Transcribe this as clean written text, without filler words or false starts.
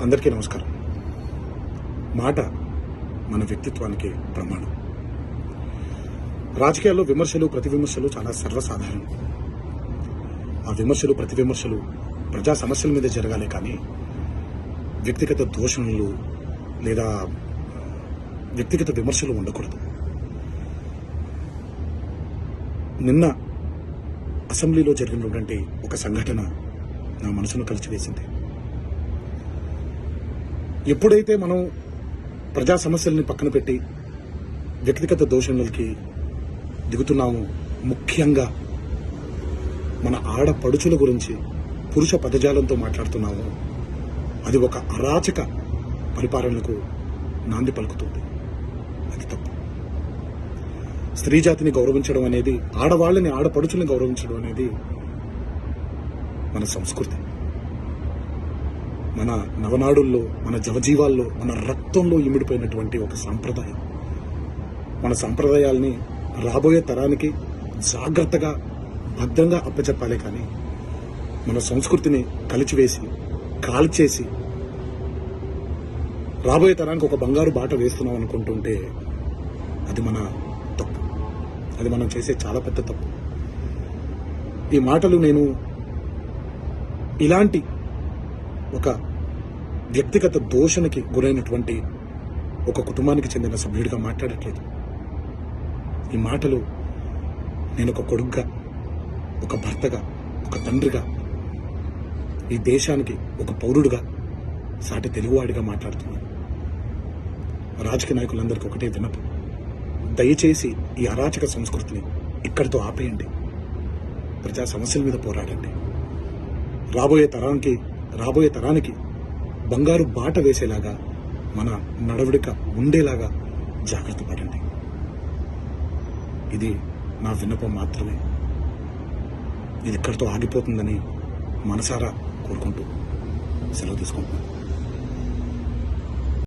అందరికీ నమస్కారం. మాట మన వ్యక్తిత్వానికి ప్రమాణం. రాజకీయాల్లో విమర్శలు ప్రతి విమర్శలు చాలా సర్వసాధారణం. ఆ విమర్శలు ప్రతి విమర్శలు ప్రజా సమస్యల మీద జరగాలి, కానీ వ్యక్తిగత దూషణలు లేదా వ్యక్తిగత విమర్శలు ఉండకూడదు. నిన్న అసెంబ్లీలో జరిగినటువంటి ఒక సంఘటన నా మనసును కలిచివేసింది. ఎప్పుడైతే మనం ప్రజా సమస్యల్ని పక్కన పెట్టి వ్యక్తిగత దూషణలకి దిగుతున్నామో, ముఖ్యంగా మన ఆడపడుచుల గురించి పురుష పదజాలంతో మాట్లాడుతున్నామో, అది ఒక అరాచక పరిపాలనకు నాంది పలుకుతుంది. అది తప్పు. స్త్రీ జాతిని గౌరవించడం అనేది, ఆడవాళ్ళని ఆడపడుచుల్ని గౌరవించడం అనేది మన సంస్కృతి. మన నవనాడుల్లో, మన జవజీవాల్లో, మన రక్తంలో ఇమిడిపోయినటువంటి ఒక సాంప్రదాయం. మన సాంప్రదాయాల్ని రాబోయే తరానికి జాగ్రత్తగా భద్రంగా అప్పచెప్పాలి, కానీ మన సంస్కృతిని కలిచివేసి కాల్చేసి రాబోయే తరానికి ఒక బంగారు బాట వేస్తున్నాం అనుకుంటుంటే అది మన తప్పు. అది మనం చేసే చాలా పెద్ద తప్పు. ఈ మాటలు నేను ఇలాంటి ఒక వ్యక్తిగత దోషణకి గురైనటువంటి ఒక కుటుంబానికి చెందిన సభ్యుడిగా మాట్లాడట్లేదు. ఈ మాటలు నేను ఒక కొడుకుగా, ఒక భర్తగా, ఒక తండ్రిగా, ఈ దేశానికి ఒక పౌరుడుగా, సాటి తెలుగువాడిగా మాట్లాడుతున్నాను. రాజకీయ నాయకులందరికీ ఒకటే విన్నపం: దయచేసి ఈ అరాచక సంస్కృతిని ఇక్కడితో ఆపేయండి. ప్రజా సమస్యల మీద పోరాడండి. రాబోయే తరానికి బంగారు బాట వేసేలాగా మన నడవడిక ఉండేలాగా జాగ్రత్త పడండి. ఇది నా విన్నపం మాత్రమే. ఇది ఇక్కడితో ఆగిపోతుందని మనసారా కోరుకుంటూ సెలవు తీసుకుంటున్నాను.